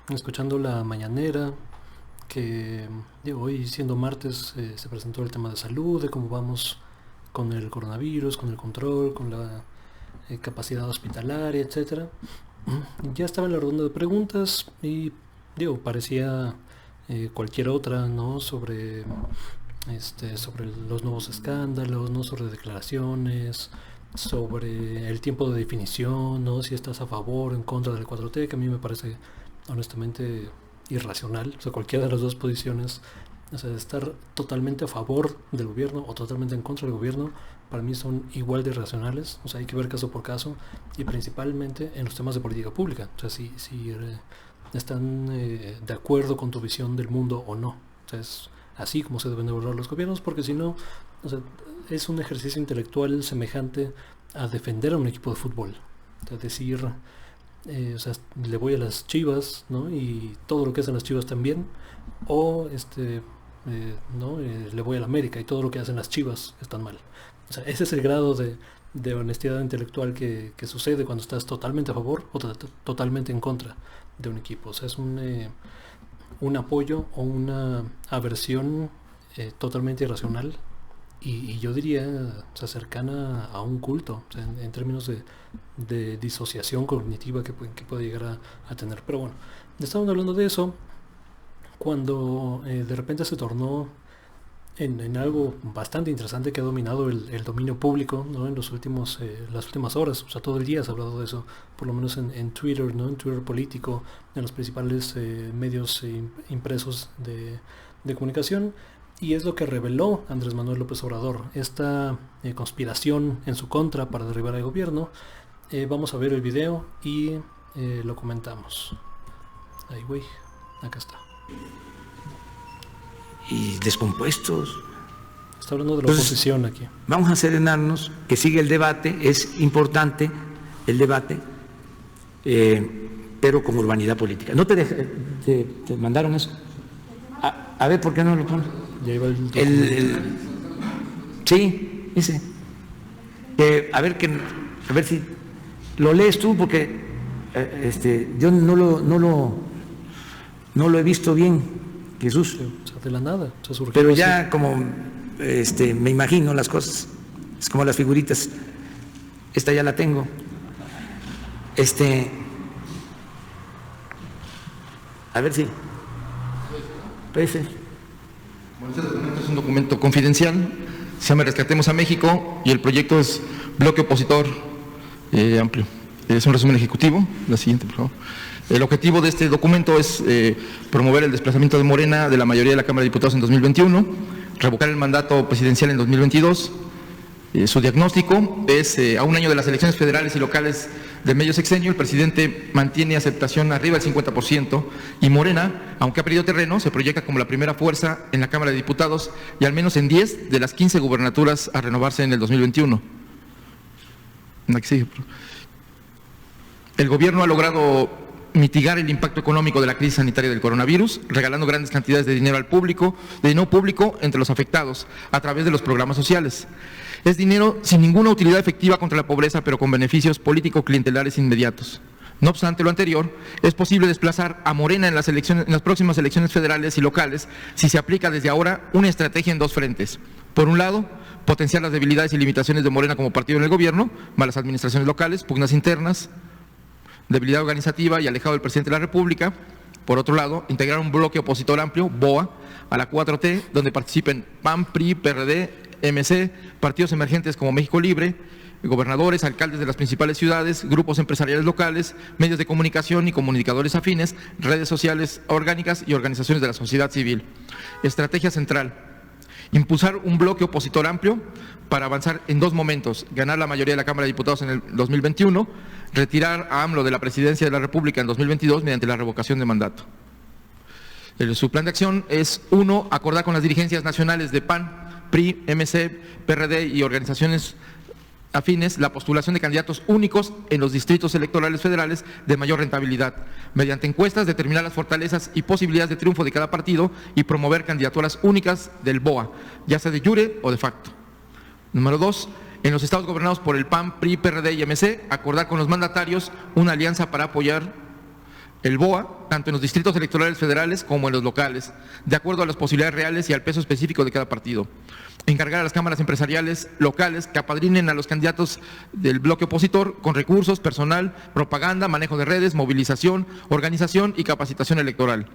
escuchando la mañanera, que hoy siendo martes se presentó el tema de salud, de cómo vamos con el coronavirus, con el control, con la capacidad hospitalaria, etcétera. Ya estaba en la ronda de preguntas y parecía cualquier otra, ¿no? Sobre los nuevos escándalos, ¿no? Sobre declaraciones, sobre el tiempo de definición, ¿no? Si estás a favor o en contra del 4T, que a mí me parece honestamente irracional. O sea, cualquiera de las dos posiciones, o sea, estar totalmente a favor del gobierno o totalmente en contra del gobierno, para mí son igual de irracionales. O sea, hay que ver caso por caso y principalmente en los temas de política pública. O sea, si están de acuerdo con tu visión del mundo o no. O sea, es así como se deben de evaluar los gobiernos, porque si no, o sea, es un ejercicio intelectual semejante a defender a un equipo de fútbol. O sea, decir, o sea, le voy a las Chivas, ¿no? Y todo lo que hacen las Chivas también, o ¿no? Le voy a la América y todo lo que hacen las Chivas están mal. O sea, ese es el grado de honestidad intelectual que sucede cuando estás totalmente a favor o totalmente en contra de un equipo. O sea, es un apoyo o una aversión totalmente irracional y yo diría, o sea, cercana a un culto, o sea, en términos de disociación cognitiva que puede llegar a tener. Pero bueno, estábamos hablando de eso cuando de repente se tornó en algo bastante interesante que ha dominado el dominio público, ¿no? En las últimas horas. O sea, todo el día se ha hablado de eso, por lo menos en Twitter, ¿no? En Twitter político, en los principales medios impresos de comunicación. Y es lo que reveló Andrés Manuel López Obrador, esta conspiración en su contra para derribar al gobierno. Vamos a ver el video y lo comentamos. Ahí, güey, acá está. Y descompuestos. Está hablando de la oposición aquí. Vamos a serenarnos, que sigue el debate, es importante el debate, pero con urbanidad política. ¿No te mandaron eso? A ver, ¿por qué no lo pones? Ya iba sí, ese. A ver si lo lees tú, porque yo no lo he visto bien, Jesús. O sea, de la nada. O sea, pero ya así, como me imagino las cosas, es como las figuritas. Esta ya la tengo. A ver si. Ese. Bueno, este documento es un documento confidencial, se llama Rescatemos a México y el proyecto es Bloque Opositor Amplio. Es un resumen ejecutivo. La siguiente, por favor. El objetivo de este documento es promover el desplazamiento de Morena de la mayoría de la Cámara de Diputados en 2021, revocar el mandato presidencial en 2022. Su diagnóstico es, a un año de las elecciones federales y locales del medio sexenio, el presidente mantiene aceptación arriba del 50% y Morena, aunque ha perdido terreno, se proyecta como la primera fuerza en la Cámara de Diputados y al menos en 10 de las 15 gubernaturas a renovarse en el 2021. El gobierno ha logrado mitigar el impacto económico de la crisis sanitaria del coronavirus, regalando grandes cantidades de dinero al público, de dinero público entre los afectados, a través de los programas sociales. Es dinero sin ninguna utilidad efectiva contra la pobreza, pero con beneficios político-clientelares inmediatos. No obstante lo anterior, es posible desplazar a Morena en las próximas elecciones federales y locales si se aplica desde ahora una estrategia en dos frentes. Por un lado, potenciar las debilidades y limitaciones de Morena como partido en el gobierno, malas administraciones locales, pugnas internas, debilidad organizativa y alejado del presidente de la República. Por otro lado, integrar un bloque opositor amplio, BOA, a la 4T, donde participen PAN, PRI, PRD, MC, partidos emergentes como México Libre, gobernadores, alcaldes de las principales ciudades, grupos empresariales locales, medios de comunicación y comunicadores afines, redes sociales orgánicas y organizaciones de la sociedad civil. Estrategia central: impulsar un bloque opositor amplio para avanzar en dos momentos: ganar la mayoría de la Cámara de Diputados en el 2021, retirar a AMLO de la presidencia de la República en 2022 mediante la revocación de mandato. Su plan de acción es: 1. Acordar con las dirigencias nacionales de PAN, PRI, MC, PRD y organizaciones afines la postulación de candidatos únicos en los distritos electorales federales de mayor rentabilidad. Mediante encuestas, determinar las fortalezas y posibilidades de triunfo de cada partido y promover candidaturas únicas del BOA, ya sea de jure o de facto. Número 2. En los estados gobernados por el PAN, PRI, PRD y MC, acordar con los mandatarios una alianza para apoyar El BOA, tanto en los distritos electorales federales como en los locales, de acuerdo a las posibilidades reales y al peso específico de cada partido. Encargar a las cámaras empresariales locales que apadrinen a los candidatos del bloque opositor con recursos, personal, propaganda, manejo de redes, movilización, organización y capacitación electoral.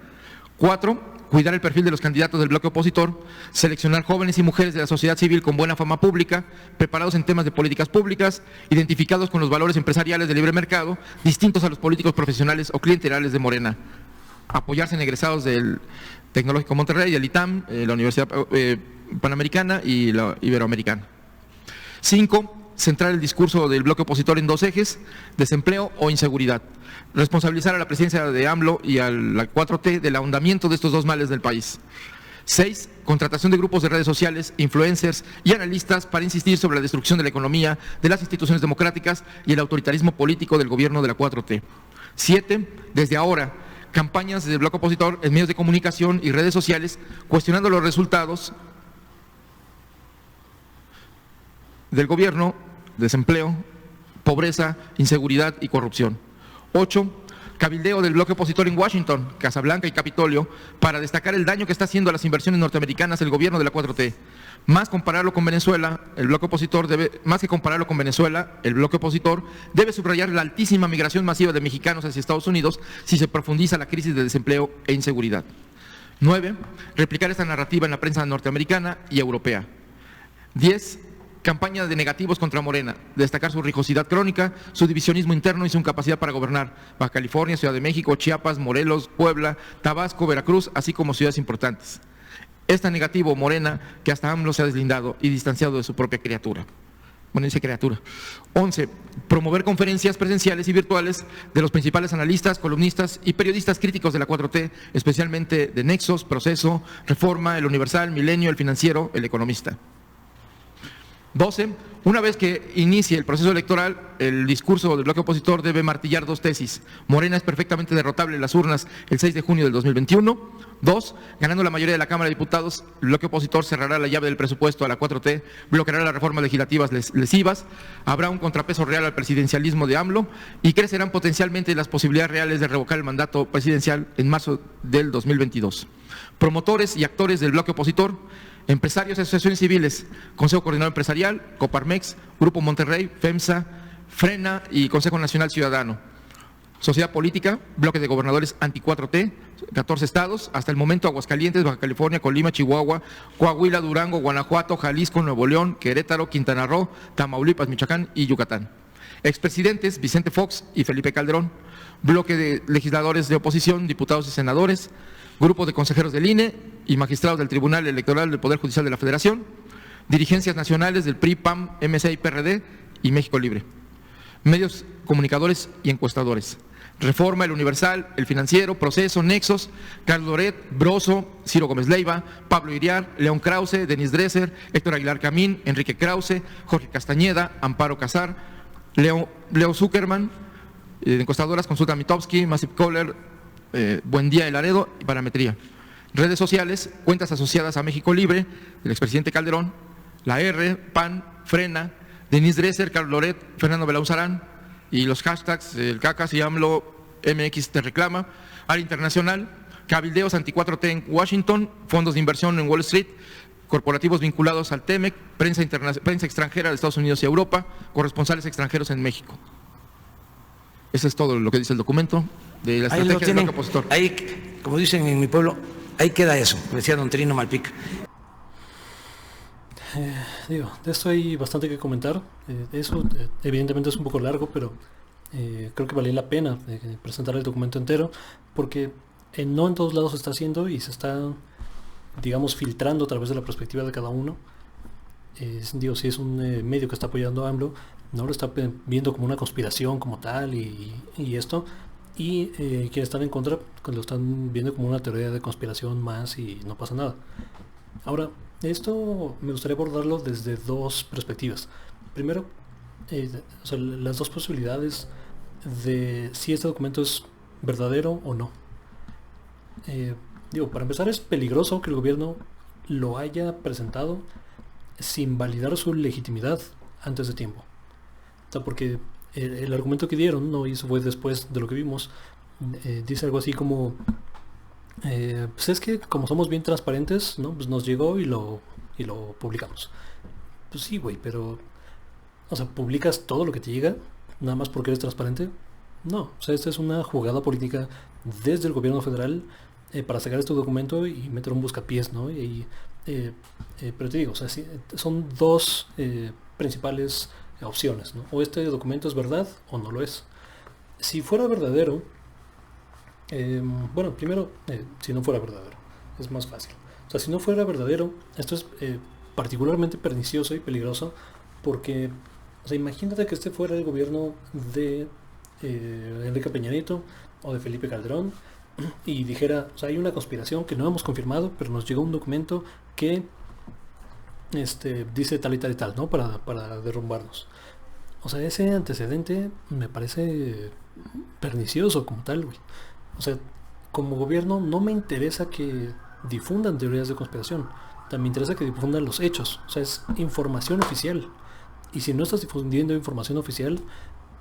4. Cuidar el perfil de los candidatos del bloque opositor, seleccionar jóvenes y mujeres de la sociedad civil con buena fama pública, preparados en temas de políticas públicas, identificados con los valores empresariales del libre mercado, distintos a los políticos profesionales o clientelares de Morena. Apoyarse en egresados del Tecnológico Monterrey, del ITAM, la Universidad Panamericana y la Iberoamericana. 5. Centrar el discurso del bloque opositor en 2 ejes: desempleo o inseguridad. Responsabilizar a la presidencia de AMLO y a la 4T del ahondamiento de estos 2 males del país. 6. Contratación de grupos de redes sociales, influencers y analistas para insistir sobre la destrucción de la economía, de las instituciones democráticas y el autoritarismo político del gobierno de la 4T. 7. Desde ahora, campañas del bloque opositor en medios de comunicación y redes sociales cuestionando los resultados del gobierno, desempleo, pobreza, inseguridad y corrupción. 8. Cabildeo del bloque opositor en Washington, Casablanca y Capitolio para destacar el daño que está haciendo a las inversiones norteamericanas el gobierno de la 4T. Más que compararlo con Venezuela, el bloque opositor debe subrayar la altísima migración masiva de mexicanos hacia Estados Unidos si se profundiza la crisis de desempleo e inseguridad. 9. Replicar esta narrativa en la prensa norteamericana y europea. 10. Campaña de negativos contra Morena, destacar su rijosidad crónica, su divisionismo interno y su incapacidad para gobernar Baja California, Ciudad de México, Chiapas, Morelos, Puebla, Tabasco, Veracruz, así como ciudades importantes. Es tan negativo Morena que hasta AMLO se ha deslindado y distanciado de su propia criatura. Bueno, dice criatura. 11. Promover conferencias presenciales y virtuales de los principales analistas, columnistas y periodistas críticos de la 4T, especialmente de Nexos, Proceso, Reforma, El Universal, Milenio, El Financiero, El Economista. 12. Una vez que inicie el proceso electoral, el discurso del bloque opositor debe martillar 2 tesis. Morena es perfectamente derrotable en las urnas el 6 de junio del 2021. 2. Ganando la mayoría de la Cámara de Diputados, el bloque opositor cerrará la llave del presupuesto a la 4T, bloqueará las reformas legislativas lesivas, habrá un contrapeso real al presidencialismo de AMLO y crecerán potencialmente las posibilidades reales de revocar el mandato presidencial en marzo del 2022. Promotores y actores del bloque opositor: empresarios y asociaciones civiles, Consejo Coordinador Empresarial, Coparmex, Grupo Monterrey, FEMSA, Frena y Consejo Nacional Ciudadano. Sociedad política, bloque de gobernadores anti-4T, 14 estados, hasta el momento Aguascalientes, Baja California, Colima, Chihuahua, Coahuila, Durango, Guanajuato, Jalisco, Nuevo León, Querétaro, Quintana Roo, Tamaulipas, Michoacán y Yucatán. Expresidentes Vicente Fox y Felipe Calderón, bloque de legisladores de oposición, diputados y senadores, grupo de consejeros del INE y magistrados del Tribunal Electoral del Poder Judicial de la Federación, dirigencias nacionales del PRI, PAN, MC y PRD y México Libre, medios comunicadores y encuestadores, Reforma, El Universal, El Financiero, Proceso, Nexos, Carlos Loret, Broso, Ciro Gómez Leiva, Pablo Iriar, León Krause, Denis Dresser, Héctor Aguilar Camín, Enrique Krause, Jorge Castañeda, Amparo Casar, Leo Zuckerman, encuestadoras, Consulta Mitofsky, Massive Caller, Buen Día de Laredo y Parametría. Redes sociales, cuentas asociadas a México Libre, el expresidente Calderón, la R, PAN, Frena, Denis Dresser, Carlos Loret, Fernando Belauzarán y los hashtags, el CACAS y AMLO MX te reclama, Área Internacional, cabildeos anti-4T en Washington, fondos de inversión en Wall Street, corporativos vinculados al TEMEC, prensa extranjera de Estados Unidos y Europa, corresponsales extranjeros en México. Eso es todo lo que dice el documento de la estrategia del bloque opositor. Ahí, como dicen en mi pueblo, ahí queda eso, decía don Trino Malpica. De esto hay bastante que comentar. Eso evidentemente es un poco largo, pero creo que vale la pena presentar el documento entero, porque no en todos lados se está haciendo y se está, digamos, filtrando a través de la perspectiva de cada uno. Si es un medio que está apoyando a AMLO, no lo está viendo como una conspiración como tal y esto, y quienes están en contra lo están viendo como una teoría de conspiración más y no pasa nada. Ahora, esto me gustaría abordarlo desde 2 perspectivas. Primero, las 2 posibilidades de si este documento es verdadero o no. Para empezar, es peligroso que el gobierno lo haya presentado sin validar su legitimidad antes de tiempo. Porque el argumento que dieron, y eso fue después de lo que vimos, dice algo así como, pues es que como somos bien transparentes, ¿no? Pues nos llegó y lo publicamos. Pues sí, güey, pero, o sea, ¿publicas todo lo que te llega nada más porque eres transparente? No, o sea, esta es una jugada política desde el gobierno federal para sacar este documento y meter un buscapiés, ¿no? Pero te digo, o sea, sí, son dos principales opciones, ¿no? O este documento es verdad o no lo es. Si fuera verdadero, bueno, primero, si no fuera verdadero, es más fácil. O sea, si no fuera verdadero, esto es particularmente pernicioso y peligroso porque, o sea, imagínate que este fuera el gobierno de Enrique Peña Nieto o de Felipe Calderón y dijera, o sea, hay una conspiración que no hemos confirmado, pero nos llegó un documento que dice tal y tal y tal, ¿no? Para derrumbarnos. O sea, ese antecedente me parece pernicioso como tal, güey. O sea, como gobierno no me interesa que difundan teorías de conspiración. También me interesa que difundan los hechos. O sea, es información oficial. Y si no estás difundiendo información oficial,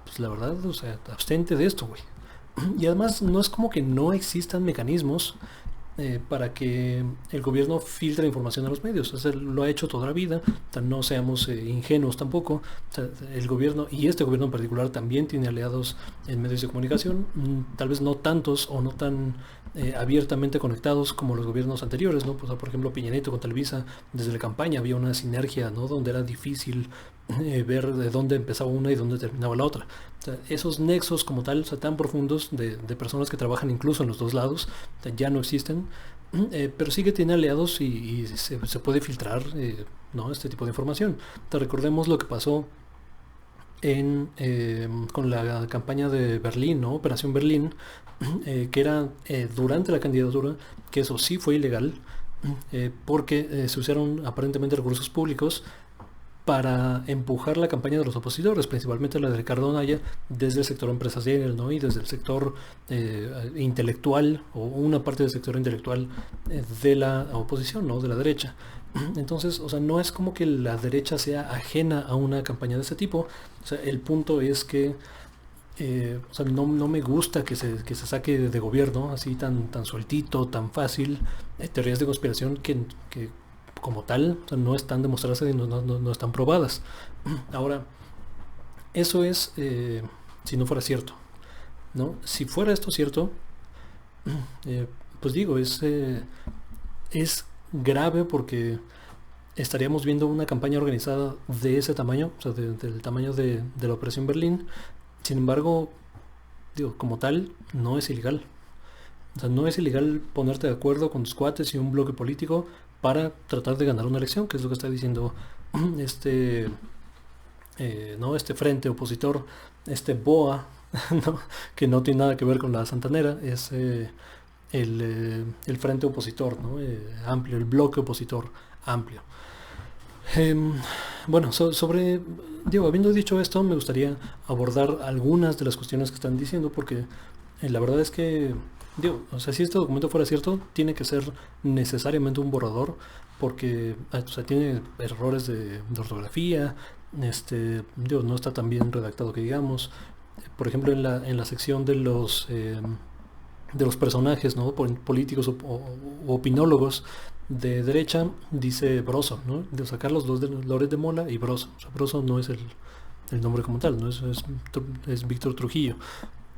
pues la verdad, o sea, abstente de esto, güey. Y además no es como que no existan mecanismos para que el gobierno filtre información a los medios. O sea, lo ha hecho toda la vida. O sea, no seamos ingenuos tampoco. O sea, el gobierno, y este gobierno en particular, también tiene aliados en medios de comunicación, tal vez no tantos o no tan abiertamente conectados como los gobiernos anteriores, ¿no? Pues, por ejemplo, Peña Nieto con Televisa, desde la campaña había una sinergia, ¿no? Donde era difícil ver de dónde empezaba una y dónde terminaba la otra. O sea, esos nexos como tal, o sea, tan profundos de personas que trabajan incluso en los dos lados, o sea, ya no existen, pero sí que tiene aliados y se puede filtrar, ¿no? Este tipo de información. Te recordemos lo que pasó con la campaña de Berlín, ¿no? Operación Berlín, que era durante la candidatura, que eso sí fue ilegal, porque se usaron aparentemente recursos públicos para empujar la campaña de los opositores, principalmente la de Ricardo Anaya, desde el sector empresarial, ¿no? Y desde el sector intelectual, o una parte del sector intelectual de la oposición, ¿no? De la derecha. Entonces, o sea, no es como que la derecha sea ajena a una campaña de este tipo. O sea, el punto es que o sea, no me gusta que se saque de gobierno así tan sueltito, tan fácil, teorías de conspiración que como tal, o sea, no están demostradas y no están probadas. Ahora, eso es si no fuera cierto, ¿no? Si fuera esto cierto, pues digo, es grave porque estaríamos viendo una campaña organizada de ese tamaño, o sea, del tamaño de la Operación Berlín. Sin embargo, digo, como tal, no es ilegal. O sea, no es ilegal ponerte de acuerdo con tus cuates y un bloque político para tratar de ganar una elección, que es lo que está diciendo ¿no? Este frente opositor, este BOA, ¿no? Que no tiene nada que ver con la Santanera, es el frente opositor, ¿no? Amplio, el bloque opositor amplio. Bueno, digo, habiendo dicho esto, me gustaría abordar algunas de las cuestiones que están diciendo, porque la verdad es que, digo, o sea, si este documento fuera cierto, tiene que ser necesariamente un borrador, porque o sea, tiene errores de ortografía, digo, no está tan bien redactado que digamos. Por ejemplo, en la sección de los personajes, ¿no? Políticos o opinólogos de derecha, dice Broso, ¿no? De sacar los dos de Loret de Mola y Broso. O sea, Broso no es el nombre como tal, ¿no? Es Víctor Trujillo.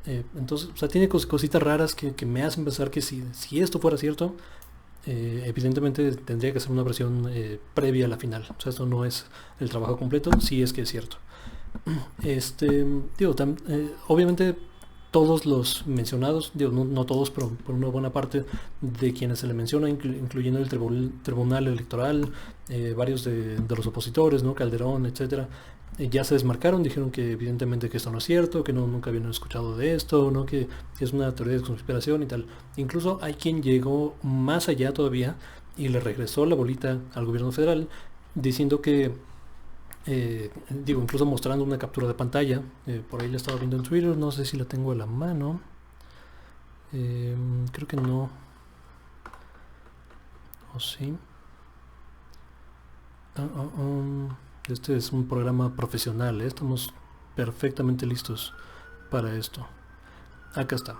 Entonces, o sea, tiene cositas raras que me hacen pensar que si esto fuera cierto, evidentemente tendría que ser una versión previa a la final. O sea, esto no es el trabajo completo, si es que es cierto. Digo, obviamente todos los mencionados, digo, no todos, pero por una buena parte de quienes se le menciona, incluyendo el Tribunal Electoral, varios de los opositores, ¿no? Calderón, etcétera, ya se desmarcaron, dijeron que evidentemente que esto no es cierto, que nunca habían escuchado de esto, ¿no? Que es una teoría de conspiración y tal. Incluso hay quien llegó más allá todavía y le regresó la bolita al gobierno federal diciendo que digo, incluso mostrando una captura de pantalla, por ahí la estaba viendo en Twitter, no sé si la tengo a la mano, creo que no, o sí. Este es un programa profesional, estamos perfectamente listos para esto. Acá está.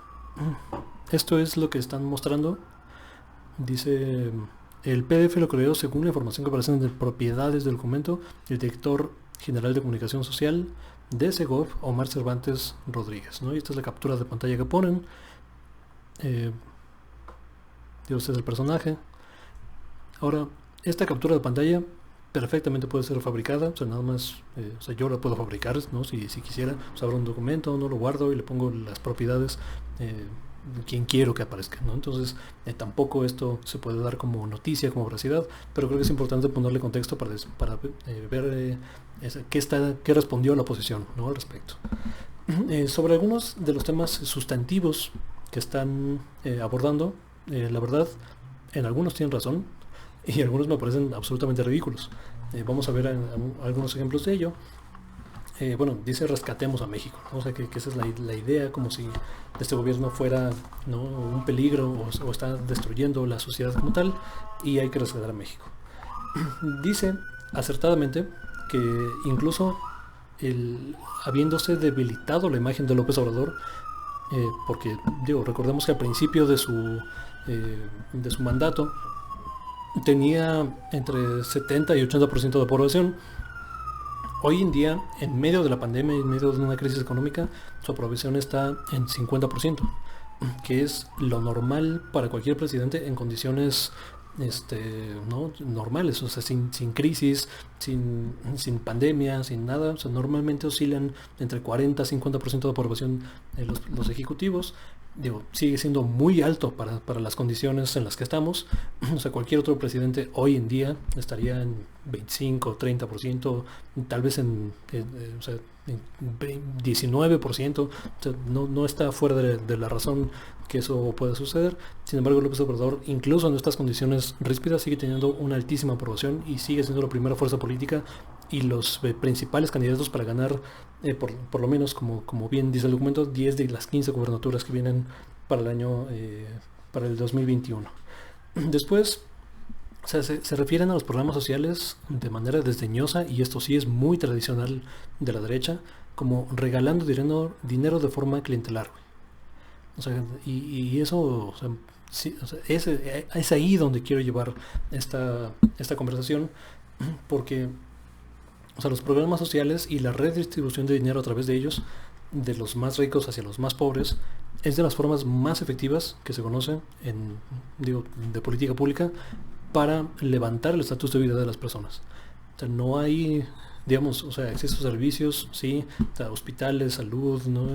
Esto es lo que están mostrando. Dice, el PDF lo creó según la información que aparece en propiedades del documento el director general de comunicación social de Segov, Omar Cervantes Rodríguez, ¿no? Y esta es la captura de pantalla que ponen. Este es el personaje. Ahora, esta captura de pantalla perfectamente puede ser fabricada, o sea, nada más, o sea, yo la puedo fabricar, ¿no? Si quisiera, pues abro un documento, no lo guardo y le pongo las propiedades quien quiero que aparezca, ¿no? Entonces, tampoco esto se puede dar como noticia, como veracidad, pero creo que es importante ponerle contexto para ver qué respondió la oposición, ¿no? Al respecto. Sobre algunos de los temas sustantivos que están abordando, la verdad, en algunos tienen razón y algunos me parecen absolutamente ridículos. Vamos a ver algunos ejemplos de ello. Bueno, dice rescatemos a México, ¿no? O sea, que esa es la idea, como si este gobierno fuera, ¿no?, un peligro o está destruyendo la sociedad como tal y hay que rescatar a México. Dice acertadamente que incluso habiéndose debilitado la imagen de López Obrador, porque recordemos que al principio de su mandato tenía entre 70 y 80% de aprobación. Hoy en día, en medio de la pandemia y en medio de una crisis económica, su aprobación está en 50%, que es lo normal para cualquier presidente en condiciones ¿no?, normales, o sea, sin crisis, sin pandemia, sin nada. O sea, normalmente oscilan entre 40 y 50% de aprobación los ejecutivos. Sigue siendo muy alto para las condiciones en las que estamos. O sea, cualquier otro presidente hoy en día estaría en 25, 30%, tal vez en 19%. O sea, no está fuera de la razón que eso pueda suceder. Sin embargo, López Obrador, incluso en estas condiciones ríspidas, sigue teniendo una altísima aprobación y sigue siendo la primera fuerza política y los principales candidatos para ganar, por lo menos, como bien dice el documento, 10 de las 15 gubernaturas que vienen para el 2021. Después, o sea, se refieren a los programas sociales de manera desdeñosa, y esto sí es muy tradicional de la derecha, como regalando dinero de forma clientelar. O sea, y eso, o sea, sí, o sea, es ahí donde quiero llevar esta conversación, porque, o sea, los programas sociales y la redistribución de dinero a través de ellos, de los más ricos hacia los más pobres, es de las formas más efectivas que se conocen de política pública para levantar el estatus de vida de las personas. O sea, no hay, o sea, acceso a servicios, sí, o sea, hospitales, salud, ¿no?,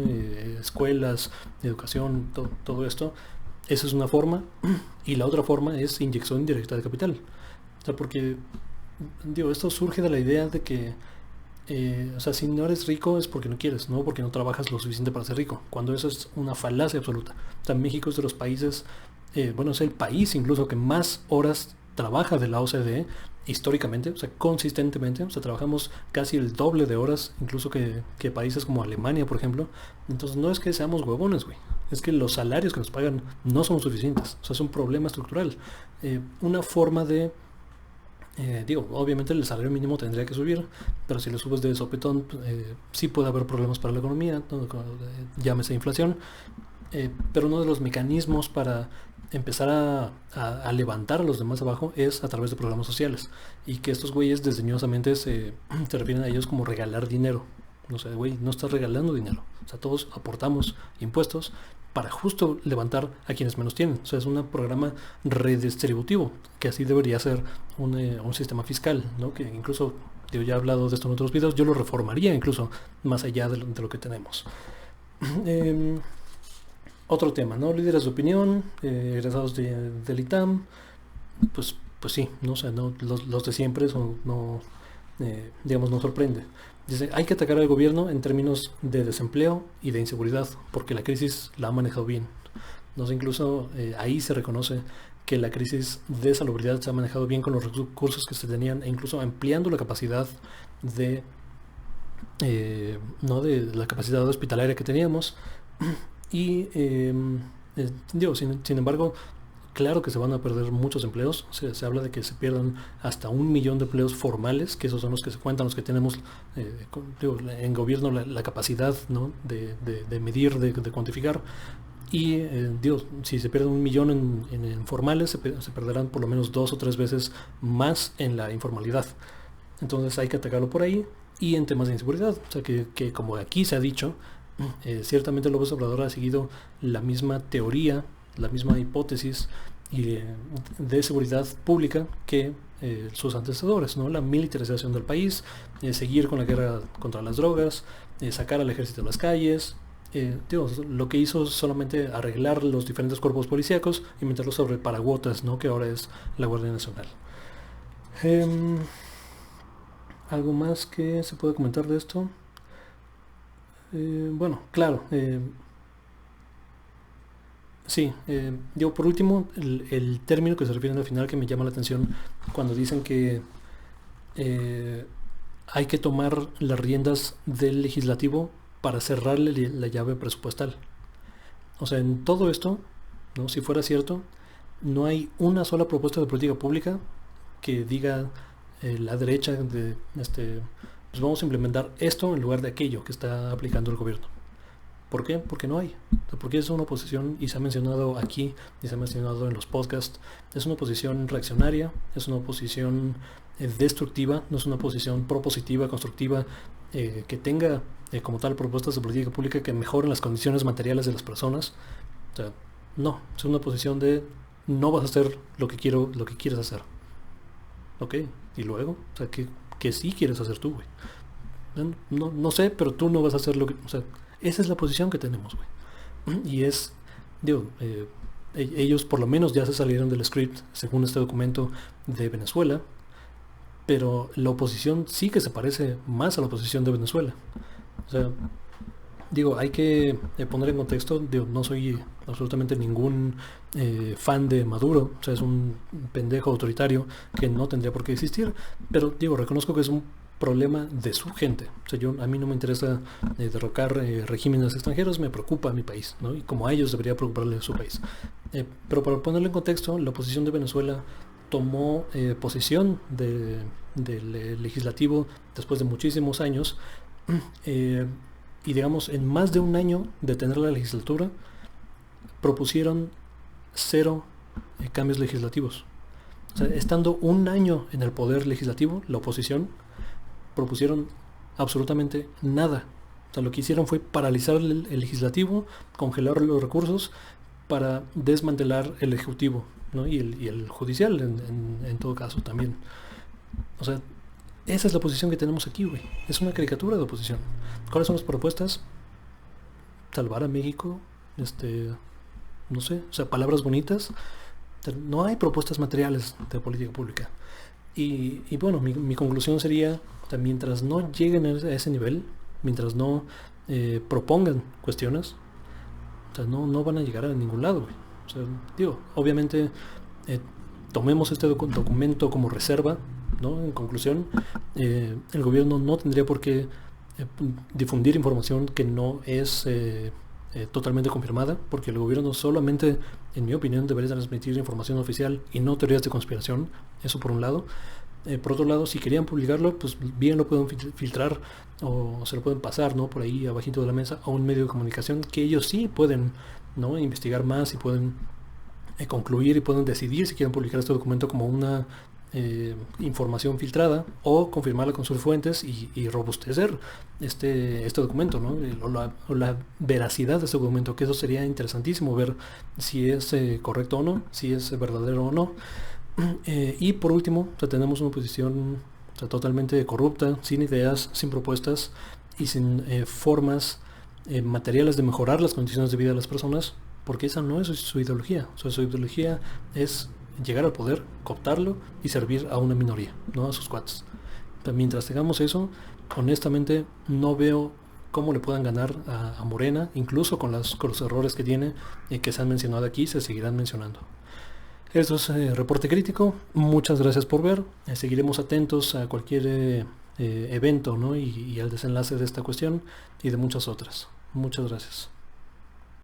escuelas, educación, todo esto. Esa es una forma, y la otra forma es inyección indirecta de capital. O sea, porque esto surge de la idea de que, o sea, si no eres rico es porque no quieres, no porque no trabajas lo suficiente para ser rico, cuando eso es una falacia absoluta. O sea, México es de los países, es el país incluso que más horas trabaja de la OCDE históricamente, o sea, consistentemente. O sea, trabajamos casi el doble de horas incluso que países como Alemania, por ejemplo. Entonces no es que seamos huevones, güey, es que los salarios que nos pagan no son suficientes. O sea, es un problema estructural. Una forma de obviamente el salario mínimo tendría que subir, pero si le subes de sopetón, sí puede haber problemas para la economía, ¿no? Llámese inflación. Pero uno de los mecanismos para empezar a levantar a los demás abajo es a través de programas sociales, y que estos güeyes desdeñosamente se refieren a ellos como regalar dinero. O sea, güey, no estás regalando dinero. O sea, todos aportamos impuestos para justo levantar a quienes menos tienen. O sea, es un programa redistributivo, que así debería ser un sistema fiscal, ¿no? Que incluso, yo ya he hablado de esto en otros videos, yo lo reformaría incluso más allá de lo que tenemos. Otro tema, ¿no? Líderes de opinión, egresados del ITAM, pues sí, ¿no? O sea, no, los de siempre son, no sorprende. Dice, hay que atacar al gobierno en términos de desempleo y de inseguridad, porque la crisis la ha manejado bien. No sé, incluso ahí se reconoce que la crisis de salubridad se ha manejado bien con los recursos que se tenían, e incluso ampliando la capacidad de la capacidad hospitalaria que teníamos. Y sin embargo, claro que se van a perder muchos empleos. Se habla de que se pierdan hasta 1 millón de empleos formales, que esos son los que se cuentan, los que tenemos en gobierno la capacidad, ¿no?, de medir, de cuantificar. Y Dios, si se pierde 1 millón en formales, se perderán por lo menos 2 o 3 veces más en la informalidad. Entonces hay que atacarlo por ahí. Y en temas de inseguridad, o sea que como aquí se ha dicho, ciertamente López Obrador ha seguido la misma teoría, la misma hipótesis de seguridad pública que sus antecesores, ¿no? La militarización del país, seguir con la guerra contra las drogas, sacar al ejército de las calles. Lo que hizo es solamente arreglar los diferentes cuerpos policíacos y meterlos sobre paraguotas, ¿no? Que ahora es la Guardia Nacional. ¿Algo más que se puede comentar de esto? Bueno, claro. Sí, yo por último, el término que se refieren al final que me llama la atención cuando dicen que hay que tomar las riendas del legislativo para cerrarle la llave presupuestal. O sea, en todo esto, ¿no? Si fuera cierto, no hay una sola propuesta de política pública que diga la derecha de pues vamos a implementar esto en lugar de aquello que está aplicando el gobierno. ¿Por qué? Porque no hay. O sea, porque es una oposición, y se ha mencionado aquí, y se ha mencionado en los podcasts, es una oposición reaccionaria, es una oposición destructiva, no es una oposición propositiva, constructiva, que tenga como tal propuestas de política pública que mejoren las condiciones materiales de las personas. O sea, no, es una oposición de no vas a hacer lo que quieres hacer. Ok, y luego, o sea, que sí quieres hacer tú, güey. No sé, pero tú no vas a hacer lo que... O sea, esa es la posición que tenemos, güey. Y es, digo, ellos por lo menos ya se salieron del script, según este documento de Venezuela, pero la oposición sí que se parece más a la oposición de Venezuela. O sea, digo, hay que poner en contexto, digo, no soy absolutamente ningún fan de Maduro, o sea, es un pendejo autoritario que no tendría por qué existir, pero digo, reconozco que es un problema de su gente. O sea, a mí no me interesa derrocar regímenes extranjeros, me preocupa mi país, ¿no? Y como a ellos debería preocuparle su país. Pero para ponerlo en contexto, la oposición de Venezuela tomó posesión del legislativo después de muchísimos años, y digamos, en más de un año de tener la legislatura, propusieron 0 cambios legislativos. O sea, estando un año en el poder legislativo, la oposición propusieron absolutamente nada. O sea, lo que hicieron fue paralizar el legislativo, congelar los recursos para desmantelar el ejecutivo, ¿no? y el judicial en todo caso también. O sea, esa es la posición que tenemos aquí, güey. Es una caricatura de oposición. ¿Cuáles son las propuestas? Salvar a México, no sé, o sea, palabras bonitas. No hay propuestas materiales de política pública. Y bueno, mi conclusión sería, o sea, mientras no lleguen a ese nivel, mientras no propongan cuestiones, o sea, no van a llegar a ningún lado, güey. O sea, digo, obviamente tomemos este documento como reserva, ¿no? En conclusión, el gobierno no tendría por qué difundir información que no es totalmente confirmada, porque el gobierno solamente, en mi opinión, debería transmitir información oficial y no teorías de conspiración. Eso por un lado. Por otro lado, si querían publicarlo, pues bien lo pueden filtrar o se lo pueden pasar, ¿no? Por ahí abajito de la mesa a un medio de comunicación que ellos sí pueden, ¿no? Investigar más y pueden concluir y pueden decidir si quieren publicar este documento como una información filtrada o confirmarla con sus fuentes y robustecer este documento, ¿no? O la veracidad de este documento, que eso sería interesantísimo ver si es correcto o no, si es verdadero o no. Y por último, o sea, tenemos una posición, o sea, totalmente corrupta, sin ideas, sin propuestas y sin formas materiales de mejorar las condiciones de vida de las personas, porque esa no es su ideología. O sea, su ideología es llegar al poder, cooptarlo y servir a una minoría, no a sus cuates. Pero mientras tengamos eso, honestamente no veo cómo le puedan ganar a Morena, incluso con los errores que tiene y que se han mencionado aquí, se seguirán mencionando. Esto es Reporte Crítico. Muchas gracias por ver. Seguiremos atentos a cualquier evento, ¿no? y al desenlace de esta cuestión y de muchas otras. Muchas gracias.